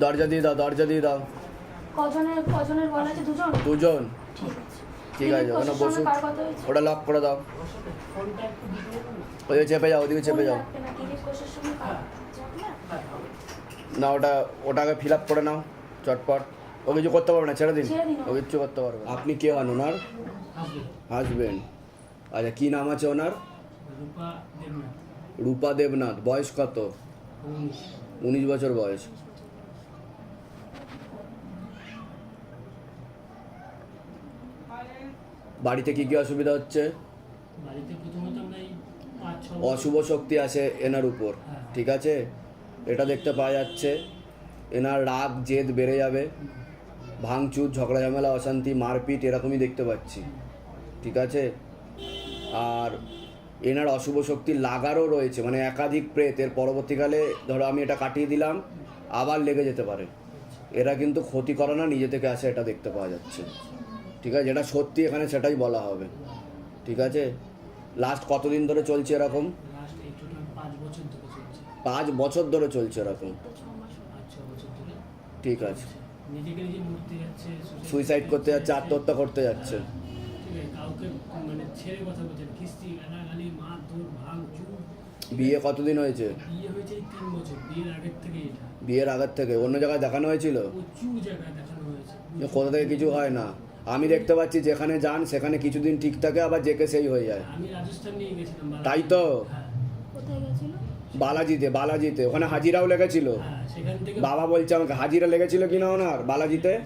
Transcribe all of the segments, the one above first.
দরজা দিয়ে দাও, দরজা দিয়ে দাও। কজনের কজনের বলা আছে? দুজন। দুজন, ঠিক আছে। ঠিক আছে, ওখানে বসে বসুন। কার কথা হয়েছে? ওটা লক করে দাও। ওদিকে চেপে যাও, ওদিকে চেপে যাও। ফোন লাগবে না, দিলীপ ঘোষের সঙ্গে কার যাবে না? না, ওটাকে ফিল আপ করে নাও চটপট। ও কিছু করতে পারবে না, ছেড়ে দিন। ছেড়ে দিন। ও কিচ্ছু করতে পারবে না। আপনি কে হন ওনার? হাজবেন্ড। আচ্ছা, কি নাম আছে ওনার? রূপা দেবনাথ। বয়স কত? 19 বছর বয়স। বাড়িতে কি কি অসুবিধা হচ্ছে? বাড়িতে প্রথমত আমরা এই 5-6 অশুভ শক্তি আছে এনার উপর, ঠিক আছে? এটা দেখতে পাওয়া যাচ্ছে। এনার রাগ জেদ বেড়ে যাবে, ভাঙচুর, ঝগড়া ঝামেলা, অশান্তি, মারপিট এরকমই দেখতে পাচ্ছি, ঠিক আছে? আর এনার অশুভ শক্তি লাগারও রয়েছে, মানে একাধিক প্রেত। এর পরবর্তীকালে ধরো আমি এটা কাটিয়ে দিলাম, আবার লেগে যেতে পারে। এরা কিন্তু ক্ষতি করে না, নিজে থেকে আসে, এটা দেখতে পাওয়া যাচ্ছে, ঠিক আছে? যেটা সত্যি এখানে সেটাই বলা হবে, ঠিক আছে? লাস্ট কতদিন ধরে চলছে এরকম? লাস্ট এই টোটাল 5 বছর ধরে চলছে। 5 বছর ধরে চলছে এরকম, 5-6 বছর ধরে ঠিক আছে? নিজেকে নিজে মরতে যাচ্ছে, সুইসাইড করতে যাচ্ছে, আত্মহত্যা করতে যাচ্ছে। ঠিক আছে, কাউকে মানে ছেড়ে কথা বলছে, কিস্তি গালাগালি, মারধর, ভাঙচুর। বিয়ে কতদিন হয়েছে? বিয়ে হয়েছে এই 3 বছর, বিয়ের আগের থেকে এটা বিয়ের আগের থেকে অন্য জায়গায় দেখানো হয়েছিল? প্রচুর জায়গায় দেখানো হয়েছে। কোথা থেকে কিছু হয় না। আমি দেখতে পাচ্ছি যেখানে যান সেখানে কিছুদিন ঠিক থাকে, আবার যেকে সেই হয়ে যায়। আমি রাজস্থান নিয়ে গেছিলাম। তাই তো? হ্যাঁ, কোথায় গেছিল? বালাজিতে ওখানে হাজিরাও লেগেছিল। হ্যাঁ, সেখান থেকে বাবা বলছে আমাকে হাজিরা লেগেছিল কিনা ওনার বালাজিতে, হ্যাঁ,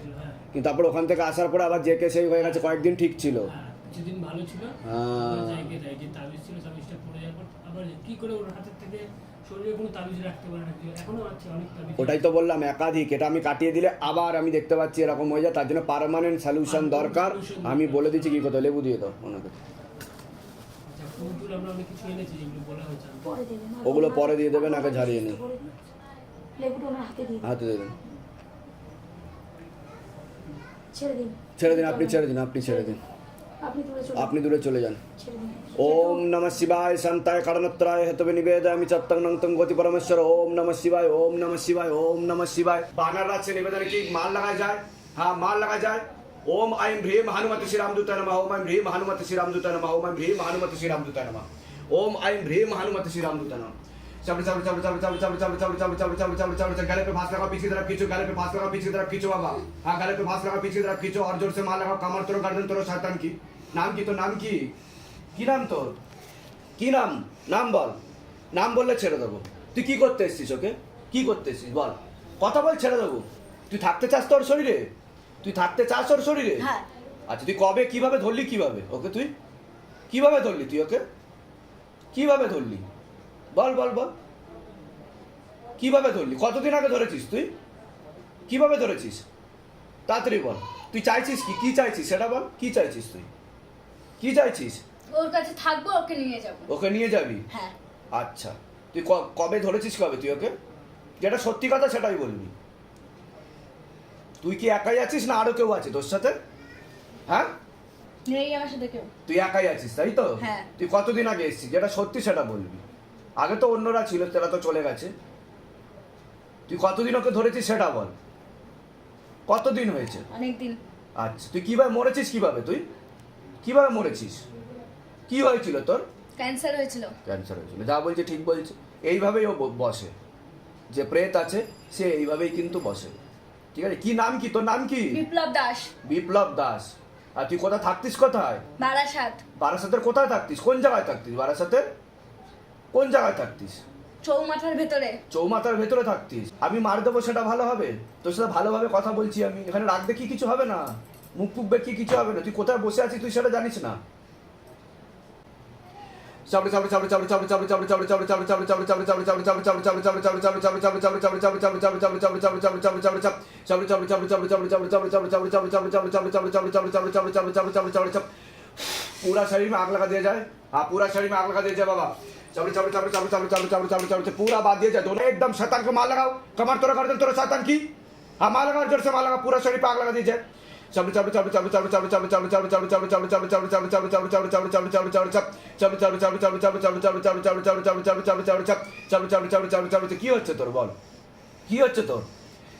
কিন্তু তারপর ওখান থেকে আসার পরে আবার যেকে সেই হয়ে গেছে, কয়েকদিন ঠিক ছিল। হ্যাঁ, কিছুদিন ভালো ছিল। হ্যাঁ। জায়গায় যায় যে তাবিজ ছিল, তাবিজটা পড়ে যাওয়ার পর আবার কি করে ওর হাতের থেকে শরীরে কোনো তাবিজ রাখতে পারে না, এখনো আছে অনেক তাবিজ। ওটাই তো বললাম, একাধিক। এটা আমি কাটিয়ে দিলে আবার আমি দেখতে পাচ্ছি এরকম হয়ে যায়, তার জন্য পার্মানেন্ট সলিউশন দরকার। আমি বলে দিচ্ছি কি করতে, লেবু দিয়ে দাও ওনাকে। আচ্ছা, ফুল টুল আমরা অনেক কিছু এনেছি যেগুলো বলা হয়েছে। পরে দেবেন। ওগুলো পরে দিয়ে দেবেন, আগে ঝাড়িয়ে নিন। লেবুটা ওনার হাতে দিয়ে দিন। হাতে দেবেন। ছেড়ে দিন। ছেড়ে দিন, আপনি ছেড়ে দিন, আপনি ছেড়ে দিন। আপনি দূরে চলে আপনি দূরে চলে যান। ছেড়ে দিন। ओम नमः शिवाय शांताय कारणत्राय हेतवे निवेदयामि चत्तं नंतं गति परमेश्वर। ओम नमः शिवाय, ओम नमः शिवाय, ओम नमः शिवाय। बानर राज से निवेदन की माल लगाया जाए। हाँ, माल लगाया जाए। ओम ऐं ह्रीं हनुमते श्री रामदूताय नमः। ओम ऐं ह्रीं हनुमते श्री रामदूताय नमः। ओम ऐं ह्रीं हनुमते श्री रामदूताय नमः। ओम ऐं ह्रीं हनुमते श्री रामदूताय नमः। चल चल चल चल चल चल चल चल चल चल चल चल चल चल गले पे फांस लगा, पीछे की तरफ खींचो, गले पे फांस लगा, पीछे की तरफ खींचो बाबा। हाँ, गले पे फांस लगा, पीछे की तरफ खींचो और जोर से माल लगाओ। कमर तोड़ो, गर्दन तोड़ो शैतान की। नाम की तो नाम की नाम तो কি নাম? নাম বল। নাম বললে ছেড়ে দেবো। তুই কি করতে এসছিস? ওকে কি করতে এসছিস বল, কথা বল, ছেড়ে দেবো। তুই থাকতে চাস তোর শরীরে? তুই থাকতে চাস ওর শরীরে? হ্যাঁ। আচ্ছা, তুই কবে কিভাবে ধরলি? কিভাবে ওকে তুই কিভাবে ধরলি? তুই ওকে কিভাবে ধরলি? বল বল বল, কিভাবে ধরলি? কতদিন আগে ধরেছিস তুই? কিভাবে ধরেছিস? তাড়াতাড়ি বল। তুই চাইছিস কি? কি চাইছিস সেটা বল। কি চাইছিস তুই? কি চাইছিস? ওর কাছে থাকবো, ওকে নিয়ে যাবো। ওকে নিয়ে যাবি? হ্যাঁ। আচ্ছা, তুই কবে ধরেছিস? কবে তুই ওকে? যেটা সত্যি কথা সেটাই বলবি। তুই কি একাই আছিস না আরো কেউ আছে তোর সাথে? হ্যাঁ, নেই আমার সাথে কেউ। তুই একাই আছিস তাই তো? হ্যাঁ। তুই কতদিন আগে এসেছিস? যেটা সত্যি সেটা বলবি। আগে তো অন্যরা ছিল, তারা তো চলে গেছে। তুই কতদিন ওকে ধরেছিস সেটা বল। কতদিন হয়েছে? অনেকদিন। আচ্ছা, তুই কিভাবে মরেছিস? কিভাবে তুই কিভাবে মরেছিস? কি হয়েছিল তোর? ক্যান্সার হয়েছিল। ক্যান্সার হয়েছিল। যা বলছে ঠিক বলছে। এইভাবেই ও বসে, যে প্রেত আছে সে এইভাবেই কিন্তু বসে, ঠিক আছে? কি নাম কি তোর? নাম কি? বিপ্লব দাস। বিপ্লব দাস। আর তুই কোথায় থাকতিস? কোথায়? বারাসাত। বারাসাতের কোথায় থাকতিস? কোন জায়গায় থাকতিস? বারাসাতের কোন জায়গায় থাকতিস? চৌমাথার ভেতরে। চৌমাথার ভেতরে থাকতিস। আমি মার দেবো সেটা ভালো হবে? তোর সাথে ভালোভাবে কথা বলছি আমি। এখানে রাগ দেখি কিছু হবে না, মুখ টুক দেখি কিছু হবে না। তুই কোথায় বসে আছিস তুই সেটা জানিস না। पूरा शरीर में आग लगा दिया जाए। हाँ, पूरा शरीर में आग लगा दिया जाए बाबा। पूरा बात दिया जाए। दोनों एकदम शैतान को मार लगाओ, कमर तोड़ो, गर्दन तोड़ो शैतान की। हाँ, मार लगाओ, जोर से मार लगाओ, पूरा शरीर पे आग लगा दी जाए। কি হচ্ছে তোর বল? কি হচ্ছে তোর?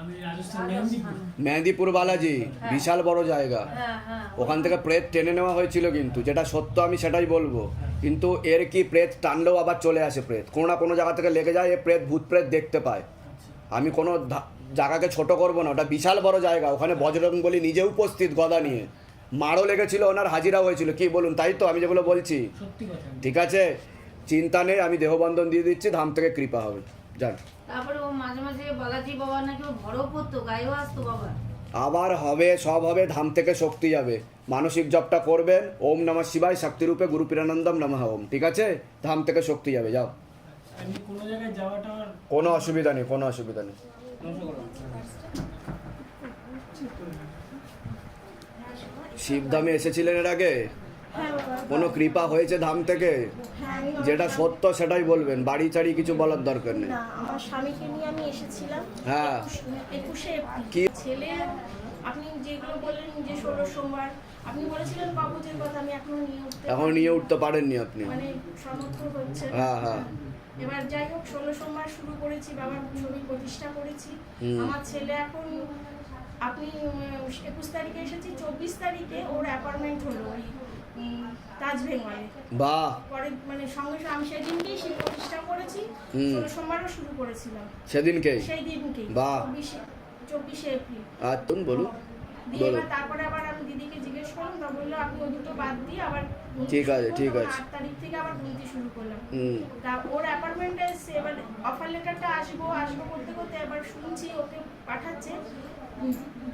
আমি রাজস্থান মেহেন্দিপুর। মেহেন্দিপুর বালাজি বিশাল বড় জায়গা, ওখান থেকে প্রেত টেনে নেওয়া হয়েছিল, কিন্তু যেটা সত্য আমি সেটাই বলবো। কিন্তু এর কি প্রেত টানলেও আবার চলে আসে, প্রেত কোনো না কোনো জায়গা থেকে লেগে যায়, এ প্রেত ভূত প্রেত দেখতে পায়। আমি কোনো জায়গাকে ছোট করব না, ওটা বিশাল বড় জায়গা, ওখানে বজরংবলী নিজে উপস্থিত গদা নিয়ে, মারও লেগেছিল, ওনার হাজিরা হয়েছিল, কি বলুন, তাই তো আমি যেগুলো বলছি সত্যি কথা। ঠিক আছে, চিন্তা নেই, আমি দেহবন্ধন দিয়ে দিচ্ছি, ধাম থেকে কৃপা হবে, যান। তারপরে ও মাঝে মাঝে বালাজি বাবা নাকি ও ঘরেও পড়তো, গায়েও আসতো বাবা। আবার হবে, সব হবে, ধাম থেকে শক্তি যাবে। মানসিক জপটা করবেন, ওম নমঃ শিবায় শক্তিরূপে গুরু পীরানন্দম নমঃ ওম, ঠিক আছে, ধাম থেকে শক্তি যাবে, যাও। আমি কোনো জায়গায় যাওয়াটা আমার কোনো অসুবিধা নেই, কোনো অসুবিধা নেই। শিবধামে এসেছিলেন এর আগে? কোনো কৃপা হয়েছে ধাম থেকে? যেটা সত্য সেটাই বলবেন, বাড়ি চাড়ি কিছু বলার দরকার নেই। না, আমার স্বামীকে নিয়ে আমি এসেছিলাম। হ্যাঁ। 21শে কি? এপ্রিল। ছেলে, আপনি যেগুলো বললেন যে 16 সোমবার, আপনি বলেছিলেন কবজের কথা, আমি এখনো নিয়ে উঠতে পারেননি আপনি? মানে সমর্থন হচ্ছে। হ্যাঁ, হ্যাঁ। এবার যাই হোক, 16 সোমবার শুরু করেছি, বাবার ছবি প্রতিষ্ঠা করেছি। আমার ছেলে এখন, আপনি 21 তারিখে এসেছি, 24 তারিখে ওর অ্যাপয়েন্টমেন্ট হলো ওই তাজ বেঙ্গলে। বাহ, পরে মানে সঙ্গে সঙ্গে আমি সেদিনকেই শিব প্রতিষ্ঠা করেছি, 16 সোমবারও শুরু করেছিলাম সেদিনকেই? সেই দিনকেই। বাহ। 24শে এপ্রিল। আচ্ছা, বলুন দিয়ে বলুন। এবার তারপরে আবার আমি দিদিকে জিজ্ঞেস করলাম, তা বললো আপনি ওই দুটো বাদ দিয়ে আবার গুনতি ঠিক আছে, শুরু ঠিক করলাম, আছে। 8 তারিখ থেকে আবার গুনতি শুরু করলাম। হুম। তা ওর অ্যাপার্টমেন্টে এসে এবার অফার লেটারটা আসবো করতে করতে এবার শুনছি ওকে পাঠাচ্ছে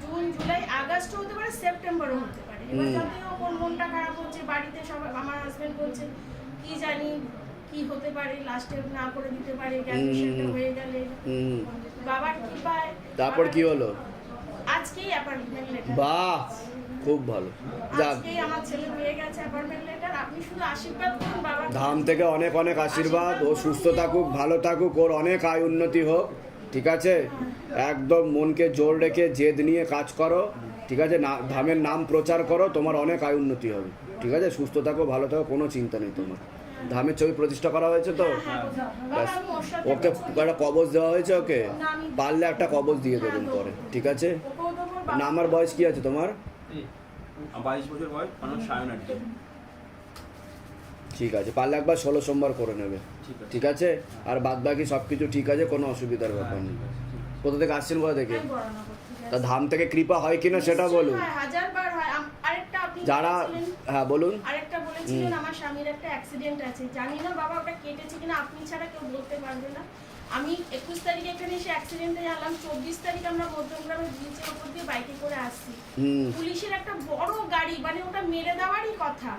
জুন, জুলাই, আগস্ট হতে পারে, সেপ্টেম্বরও হতে পারে। এবার যদিও ওর মনটা খারাপ হচ্ছে, বাড়িতে সবাই, আমার হাজবেন্ড বলছে কি জানি কি হতে পারে, লাস্টে না করে দিতে পারে, গ্র্যাজুয়েশনটা হয়ে গেলে। হুম। বাবার কি পায়। তারপর কি হলো? আজকেই অ্যাপার্টমেন্ট লেটার। বাহ, খুব ভালো, যাক। আজকেই আমার ছেলে হয়ে গেছে অ্যাপার্টমেন্ট লেটার। আপনি শুধু আশীর্বাদ করুন বাবা। ধাম থেকে অনেক অনেক আশীর্বাদ, ও সুস্থ থাকুক, ভালো থাকুক, ওর অনেক আয় উন্নতি হোক, ঠিক আছে, একদম মনকে জোর রেখে জেদ নিয়ে কাজ করো, ঠিক আছে, না ধামের নাম প্রচার করো, তোমার অনেক আয় উন্নতি হবে, ঠিক আছে, সুস্থ থাকো, ভালো থাকো, কোনো চিন্তা নেই তোমার। ধামের ছবি প্রতিষ্ঠা করা হয়েছে তো, ব্যাস, ওকে একটা কবজ দেওয়া হয়েছে, ওকে পারলে একটা কবজ দিয়ে দেবেন পরে, ঠিক আছে। না, আমার বয়স কি আছে তোমার? 22 বছর বয়স, আমার সায়নাটি। ঠিক আছে, পারলে একবার 16 সোমবার করে নেবে, ঠিক আছে, আর বাদ বাকি সব কিছু ঠিক আছে, কোনো অসুবিধার ব্যাপার নেই। কোথা থেকে আসছেন, কোথা থেকে? তা ধাম থেকে কৃপা হয় কিনা সেটা বলুন। হাজারবার হয়। আরেকটা আপনি যারা, বলেছিলেন, হ্যাঁ বলুন। আরেকটা বলেছিলেন আমার স্বামীর একটা অ্যাক্সিডেন্ট আছে, জানি না বাবা ওটা কেটেছে কিনা, আপনি ছাড়া কেউ বলতে পারবে না। আমি 21 তারিখে এখানে এসে অ্যাক্সিডেন্টে জানলাম, 24 তারিখ আমরা মধ্যমগ্রামের ব্রিজের উপর দিয়ে বাইকে করে আসছি। পুলিশের একটা বড় গাড়ি, মানে ওটা মেরে দেওয়ারই কথা।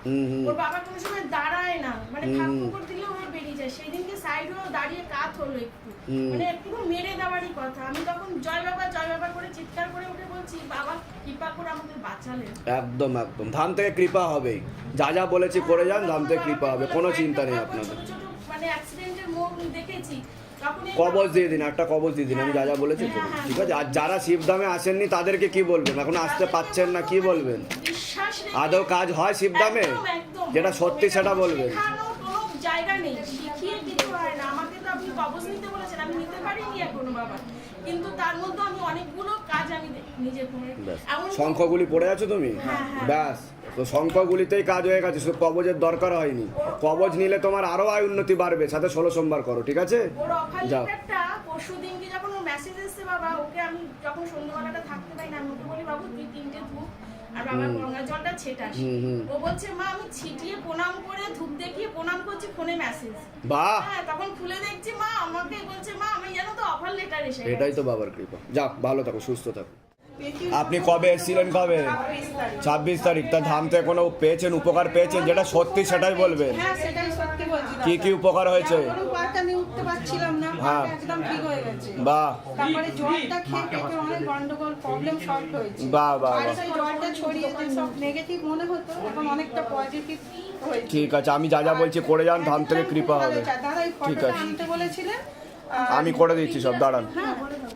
ওর বাবা কোনো সময় দাঁড়ায় না, মানে ফাঁক ফুকর দিলেও ওরা বেরিয়ে যায়। সেই দিনকে সাইডেও দাঁড়িয়ে কাত হলো একটু, মানে একটু মেরে দেওয়ারই কথা। আমি তখন জয় বাবা করে চিৎকার করে উঠে বলছি, বাবা কৃপা করে আমাদের বাঁচালেন। একদম একদম, ধাম থেকে কৃপা হবেই, যা যা বলেছি করে যান, ধাম থেকে কৃপা হবে, কোনো চিন্তা নেই আপনাদের। ছোট ছোট মানে অ্যাক্সিডেন্টের মুখ দেখেছি, তখনই কবজ দিয়ে দিন, একটা কবজ দিয়ে দিন, আমি যা যা বলেছি করুন, ঠিক আছে। আর যারা শিবধামে আসেননি তাদেরকে কি বলবেন, এখন আসতে পাচ্ছেন না, কি বলবেন? বিশ্বাস রেখে- আদৌ কাজ হয় শিবধামে? একদম, একদম। যেটা সত্যি সেটা বলবেন। শেখানোর কোনো জায়গা নেই, শিখিয়ে কিছু হয় না। আমাকে তো আপনি কবজ নিতে বলেছেন, আমি নিতে পারিনি এখনো বাবা, কিন্তু তার মধ্যে আমি অনেকগুলো কাজ আমি নিজে করে ব্যাস, এমন শঙ্খগুলি পড়ে আছো তুমি? ব্যাস, তো শঙ্খগুলিতেই কাজ হয়ে গেছে, শুধু কবজের দরকার হয়নি। কবজ নিলে তোমার আরো আয় উন্নতি বাড়বে, সাথে 16 সোমবার করো, ঠিক আছে, ওর অফার যাও। লেটারটা পরশু দিনকে যখন ওর মেসেজ এসেছে বাবা, ওকে আমি যখন সন্ধ্যাবেলাটা থাকতে পারি না, আমি ওকে বলি বাবু তুই 3টে ধূপ আর বাবা গঙ্গা জলটা ছেটাস। ও বলছে মা আমি ছিটিয়ে প্রণাম করে ধূপ দেখিয়ে প্রণাম করছি, ফোনে মেসেজ। বাহ, হ্যাঁ, তখন খুলে দেখছি মা আমাকে বলছে মা আমি জানো তো অফার লেটার এসে গেছে। এটাই তো বাবার কৃপা। যাক, ভালো থাকো, সুস্থ থাকো। আপনি কবে এসেছিলেন, কবে? 26 তারিখ। তা ধাম থেকে কোনো পেয়েছেন, উপকার পেয়েছেন? যেটা সত্যি সেটাই বলবেন। হ্যাঁ, সেটাই সত্যি বলছি। কি কি উপকার হয়েছে? কোনো পাটা আমি উঠতে পারছিলাম না, হ্যাঁ। পাটা একদম ঠিক হয়ে গেছে। বাহ, তারপরে জলটা খেয়ে পেটে অনেক গন্ডগোল প্রবলেম সলভ হয়েছে। বাহ, বাহ, আর বাহ। সেই জলটা ছড়িয়ে যে সব নেগেটিভ মনে হতো, এখন অনেকটা পজিটিভ হয়েছে। ঠিক আছে, আমি যা যা বলছি করে যান, ধাম থেকে একদম কৃপা খুব ভালো হবে, হয়েছে। দাদা এই ঠিক ফটোটা আছে। আনতে বলেছিলেন, আমি করে দিচ্ছি সব, দাঁড়ান। হ্যাঁ, বলে দাও।